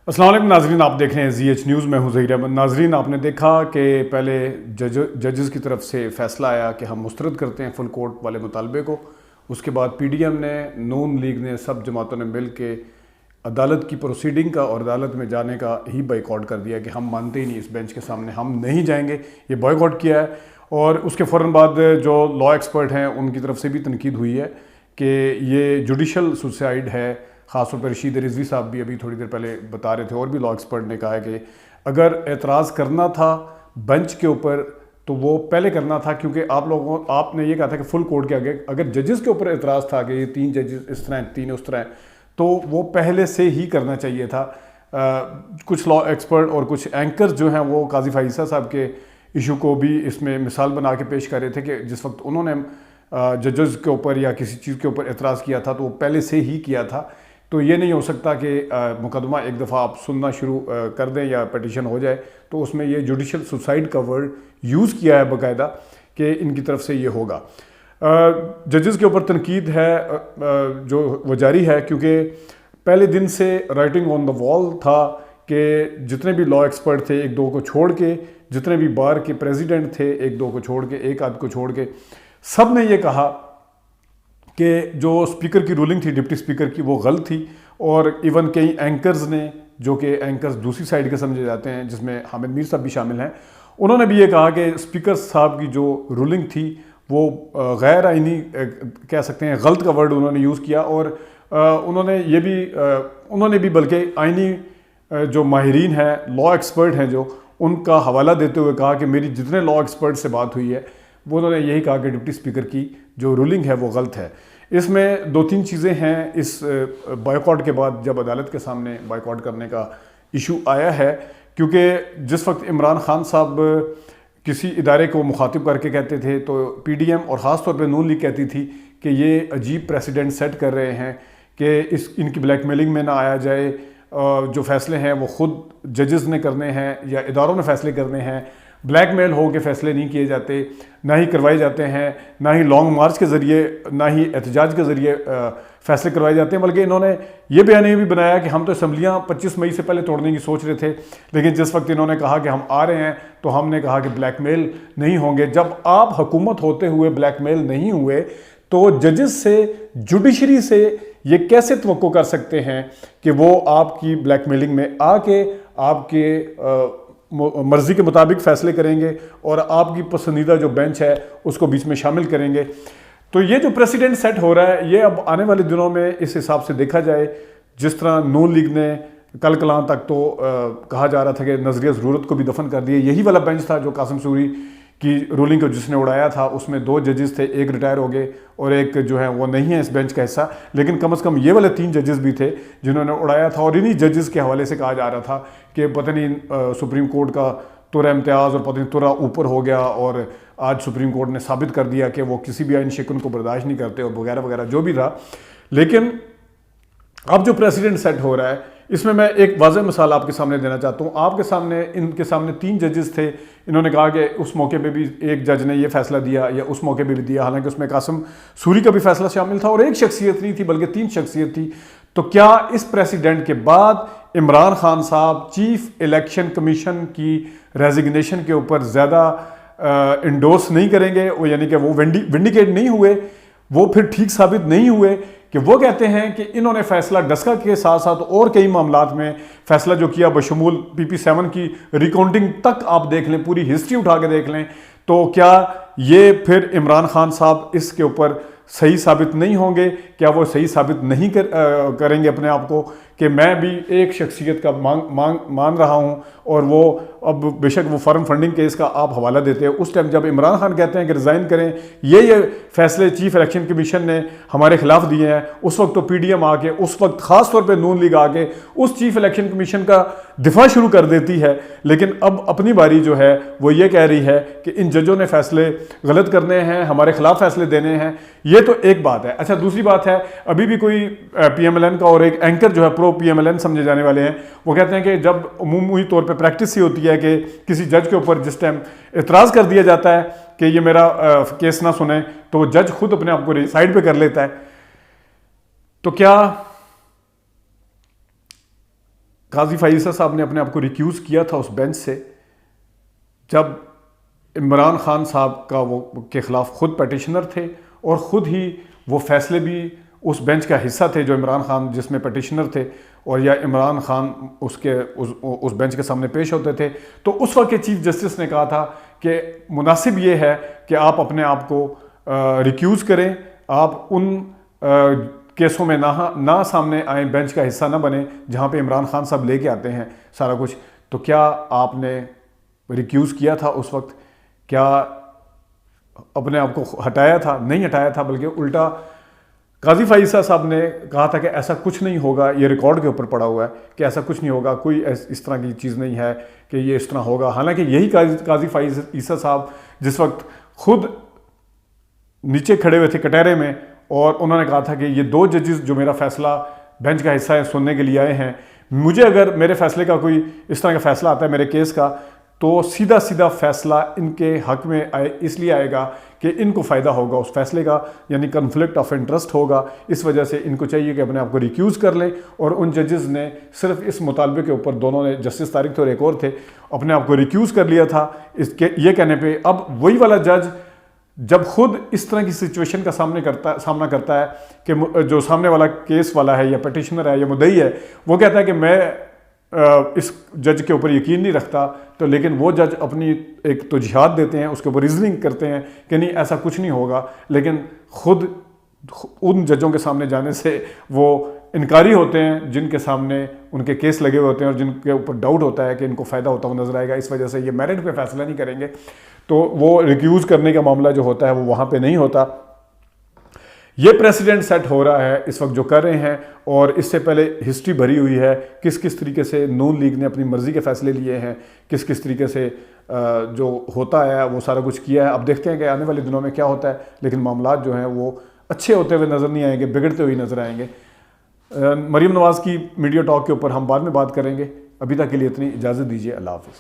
السلام علیکم ناظرین، آپ دیکھ رہے ہیں زی ایچ نیوز. میں ہوں ظہیر احمد. ناظرین، آپ نے دیکھا کہ پہلے ججز کی طرف سے فیصلہ آیا کہ ہم مسترد کرتے ہیں فل کورٹ والے مطالبے کو. اس کے بعد پی ڈی ایم نے، نون لیگ نے، سب جماعتوں نے مل کے عدالت کی پروسیڈنگ کا اور عدالت میں جانے کا ہی بائیک آؤٹ کر دیا کہ ہم مانتے ہی نہیں، اس بینچ کے سامنے ہم نہیں جائیں گے. یہ بائیک آؤٹ کیا ہے. اور اس کے فوراً بعد جو لا ایکسپرٹ ہیں ان کی طرف سے بھی تنقید ہوئی ہے کہ یہ جوڈیشل سوسائڈ ہے. خاص طور پر رشید رضوی صاحب بھی ابھی تھوڑی دیر پہلے بتا رہے تھے، اور بھی لا ایکسپرٹ نے کہا ہے کہ اگر اعتراض کرنا تھا بینچ کے اوپر تو وہ پہلے کرنا تھا، کیونکہ آپ نے یہ کہا تھا کہ فل کورٹ کے آگے اگر ججز کے اوپر اعتراض تھا کہ یہ 3 ججز اس طرح ہیں، 3 اس طرح ہیں، تو وہ پہلے سے ہی کرنا چاہیے تھا. کچھ لا ایکسپرٹ اور کچھ اینکرز جو ہیں وہ قاضی فائزہ صاحب کے ایشو کو بھی اس میں مثال بنا کے پیش کر رہے تھے کہ جس وقت انہوں نے ججز کے اوپر یا کسی چیز کے اوپر اعتراض کیا تھا تو وہ پہلے سے ہی کیا تھا. تو یہ نہیں ہو سکتا کہ مقدمہ ایک دفعہ آپ سننا شروع کر دیں یا پیٹیشن ہو جائے. تو اس میں یہ جوڈیشل سوسائڈ کا ورڈ یوز کیا ہے باقاعدہ کہ ان کی طرف سے یہ ہوگا. ججز کے اوپر تنقید ہے جو وہ جاری ہے، کیونکہ پہلے دن سے رائٹنگ آن دا وال تھا کہ جتنے بھی لا ایکسپرٹ تھے، ایک دو کو چھوڑ کے، جتنے بھی بار کے پریزیڈنٹ تھے ایک دو کو چھوڑ کے، ایک آدھ کو چھوڑ کے، سب نے یہ کہا کہ جو اسپیکر کی رولنگ تھی ڈپٹی اسپیکر کی وہ غلط تھی. اور ایون کئی اینکرز نے، جو کہ اینکرز دوسری سائیڈ کے سمجھے جاتے ہیں جس میں حامد میر صاحب بھی شامل ہیں، انہوں نے بھی یہ کہا کہ اسپیکر صاحب کی جو رولنگ تھی وہ غیر آئینی کہہ سکتے ہیں، غلط کا ورڈ انہوں نے یوز کیا. اور انہوں نے بھی بلکہ آئینی جو ماہرین ہیں، لا ایکسپرٹ ہیں، جو ان کا حوالہ دیتے ہوئے کہا کہ میری جتنے لا ایکسپرٹ سے بات ہوئی ہے وہ انہوں نے یہی کہا کہ ڈپٹی اسپیکر کی جو رولنگ ہے وہ غلط ہے. اس میں 2-3 چیزیں ہیں. اس بائیک آؤٹ کے بعد جب عدالت کے سامنے بائیک آؤٹ کرنے کا ایشو آیا ہے، کیونکہ جس وقت عمران خان صاحب کسی ادارے کو مخاطب کر کے کہتے تھے تو پی ڈی ایم اور خاص طور پہ نون لیگ کہتی تھی کہ یہ عجیب پریسیڈنٹ سیٹ کر رہے ہیں کہ ان کی بلیک میلنگ میں نہ آیا جائے، جو فیصلے ہیں وہ خود ججز نے کرنے ہیں یا اداروں نے فیصلے کرنے ہیں، بلیک میل ہو کے فیصلے نہیں کیے جاتے، نہ ہی کروائے جاتے ہیں، نہ ہی لانگ مارچ کے ذریعے، نہ ہی احتجاج کے ذریعے فیصلے کروائے جاتے ہیں. بلکہ انہوں نے یہ بیانیہ بھی بنایا کہ ہم تو اسمبلیاں 25 مئی سے پہلے توڑنے کی سوچ رہے تھے، لیکن جس وقت انہوں نے کہا کہ ہم آ رہے ہیں تو ہم نے کہا کہ بلیک میل نہیں ہوں گے. جب آپ حکومت ہوتے ہوئے بلیک میل نہیں ہوئے تو ججز سے، جوڈیشری سے یہ کیسے توقع کر سکتے ہیں کہ وہ آپ کی بلیک میلنگ میں آ کے آپ کے مرضی کے مطابق فیصلے کریں گے اور آپ کی پسندیدہ جو بینچ ہے اس کو بیچ میں شامل کریں گے. تو یہ جو پریسیڈنٹ سیٹ ہو رہا ہے یہ اب آنے والے دنوں میں اس حساب سے دیکھا جائے. جس طرح نون لیگ نے کل کلاں تک تو کہا جا رہا تھا کہ نظریہ ضرورت کو بھی دفن کر دیے، یہی والا بینچ تھا جو قاسم سوری کی رولنگ کو جس نے اڑایا تھا، اس میں 2 ججز تھے، ایک ریٹائر ہو گئے اور ایک جو ہے وہ نہیں ہے اس بینچ کا حصہ. لیکن کم از کم یہ والے 3 ججز بھی تھے جنہوں نے اڑایا تھا. اور انہی ججز کے حوالے سے کہا جا رہا تھا کہ پتہ نہیں سپریم کورٹ کا ترا امتیاز اور پتہ نہیں ترا اوپر ہو گیا، اور آج سپریم کورٹ نے ثابت کر دیا کہ وہ کسی بھی آئین شکن کو برداشت نہیں کرتے اور وغیرہ وغیرہ جو بھی تھا. لیکن اب جو پریسیڈنٹ سیٹ ہو رہا ہے اس میں ایک واضح مثال آپ کے سامنے دینا چاہتا ہوں. آپ کے سامنے، ان کے سامنے 3 ججز تھے. انہوں نے کہا کہ اس موقع پہ بھی ایک جج نے یہ فیصلہ دیا یا اس موقع پہ بھی دیا، حالانکہ اس میں قاسم سوری کا بھی فیصلہ شامل تھا اور ایک شخصیت نہیں تھی بلکہ 3 شخصیت تھی. تو کیا اس پریسیڈنٹ کے بعد عمران خان صاحب چیف الیکشن کمیشن کی ریزگنیشن کے اوپر زیادہ انڈورس نہیں کریں گے؟ یعنی کہ وہ ونڈیکیٹ نہیں ہوئے، وہ پھر ٹھیک ثابت نہیں ہوئے کہ وہ کہتے ہیں کہ انہوں نے فیصلہ ڈسکا کے ساتھ ساتھ اور کئی معاملات میں فیصلہ جو کیا بشمول PP7 کی ریکاؤنٹنگ تک آپ دیکھ لیں، پوری ہسٹری اٹھا کے دیکھ لیں، تو کیا یہ پھر عمران خان صاحب اس کے اوپر صحیح ثابت نہیں ہوں گے؟ کیا وہ صحیح ثابت نہیں کریں گے اپنے آپ کو کہ میں بھی ایک شخصیت کا مان رہا ہوں؟ اور وہ اب بے شک وہ فارم فنڈنگ کیس کا آپ حوالہ دیتے ہیں، اس ٹائم جب عمران خان کہتے ہیں کہ ریزائن کریں، یہ فیصلے چیف الیکشن کمیشن نے ہمارے خلاف دیے ہیں، اس وقت تو پی ڈی ایم آ کے، اس وقت خاص طور پہ نون لیگ آ کے اس چیف الیکشن کمیشن کا دفاع شروع کر دیتی ہے. لیکن اب اپنی باری جو ہے وہ یہ کہہ رہی ہے کہ ان ججوں نے فیصلے غلط کرنے ہیں، ہمارے خلاف فیصلے دینے ہیں. یہ تو ایک بات ہے. اچھا، دوسری بات ہے، ابھی بھی کوئی پی ایم ایل این کا اور ایک اینکر جو ہے پرو پی ایم ایل این سمجھے جانے والے ہیں، وہ کہتے ہیں کہ جب عمومی طور پہ پریکٹس ہی ہوتی ہے کہ کسی جج کے اوپر جس ٹائم اعتراض کر دیا جاتا ہے کہ یہ میرا کیس نہ سنیں تو وہ جج خود اپنے آپ کو سائڈ پہ کر لیتا ہے. تو کیا قاضی فائز عیسیٰ صاحب نے اپنے آپ کو ریکیوز کیا تھا اس بینچ سے جب عمران خان صاحب کا وہ کے خلاف خود پیٹیشنر تھے اور خود ہی وہ فیصلے بھی اس بینچ کا حصہ تھے جو عمران خان جس میں پیٹیشنر تھے اور یا عمران خان اس بینچ کے سامنے پیش ہوتے تھے. تو اس وقت کے چیف جسٹس نے کہا تھا کہ مناسب یہ ہے کہ آپ اپنے آپ کو ریکیوز کریں, آپ ان کیسوں میں نہ سامنے آئیں, بینچ کا حصہ نہ بنیں جہاں پہ عمران خان صاحب لے کے آتے ہیں سارا کچھ. تو کیا آپ نے ریکیوز کیا تھا اس وقت؟ کیا اپنے آپ کو ہٹایا تھا؟ نہیں ہٹایا تھا, بلکہ الٹا قاضی فائز عیسیٰ صاحب نے کہا تھا کہ ایسا کچھ نہیں ہوگا, یہ ریکارڈ کے اوپر پڑا ہوا ہے کہ ایسا کچھ نہیں ہوگا, کوئی اس طرح کی چیز نہیں ہے کہ یہ اس طرح ہوگا. حالانکہ یہی قاضی فائز عیسیٰ صاحب جس وقت خود نیچے کھڑے ہوئے تھے کٹہرے میں اور انہوں نے کہا تھا کہ یہ 2 ججز جو میرا فیصلہ بینچ کا حصہ ہے سننے کے لیے آئے ہیں, مجھے اگر میرے فیصلے کا کوئی اس طرح کا فیصلہ آتا ہے میرے کیس کا تو سیدھا فیصلہ ان کے حق میں اس لیے آئے گا کہ ان کو فائدہ ہوگا اس فیصلے کا, یعنی کنفلکٹ آف انٹرسٹ ہوگا. اس وجہ سے ان کو چاہیے کہ اپنے آپ کو ریکیوز کر لیں. اور ان ججز نے صرف اس مطالبے کے اوپر, دونوں نے, جسٹس طارق تھے اور ایک اور تھے, اپنے آپ کو ریکیوز کر لیا تھا اس کے یہ کہنے پہ. اب وہی والا جج جب خود اس طرح کی سچویشن کا سامنا کرتا ہے کہ جو سامنے والا کیس والا ہے یا پیٹیشنر ہے یا مدعی ہے, وہ کہتا ہے کہ میں اس جج کے اوپر یقین نہیں رکھتا, تو لیکن وہ جج اپنی ایک توجیحات دیتے ہیں, اس کے اوپر ریزننگ کرتے ہیں کہ نہیں ایسا کچھ نہیں ہوگا, لیکن خود ان ججوں کے سامنے جانے سے وہ انکاری ہوتے ہیں جن کے سامنے ان کے کیس لگے ہوئے ہوتے ہیں اور جن کے اوپر ڈاؤٹ ہوتا ہے کہ ان کو فائدہ ہوتا ہوا نظر آئے گا. اس وجہ سے یہ میرٹ پہ فیصلہ نہیں کریں گے, تو وہ ریکیوز کرنے کا معاملہ جو ہوتا ہے وہ وہاں پہ نہیں ہوتا. یہ پریسیڈنٹ سیٹ ہو رہا ہے اس وقت جو کر رہے ہیں, اور اس سے پہلے ہسٹری بھری ہوئی ہے کس طریقے سے نون لیگ نے اپنی مرضی کے فیصلے لیے ہیں, کس طریقے سے جو ہوتا ہے وہ سارا کچھ کیا ہے. اب دیکھتے ہیں کہ آنے والے دنوں میں کیا ہوتا ہے, لیکن معاملات جو ہیں وہ اچھے ہوتے ہوئے نظر نہیں آئیں گے, بگڑتے ہوئے نظر آئیں گے. مریم نواز کی میڈیا ٹاک کے اوپر ہم بعد میں بات کریں گے. ابھی تک کے لیے اتنی اجازت دیجیے. اللہ حافظ.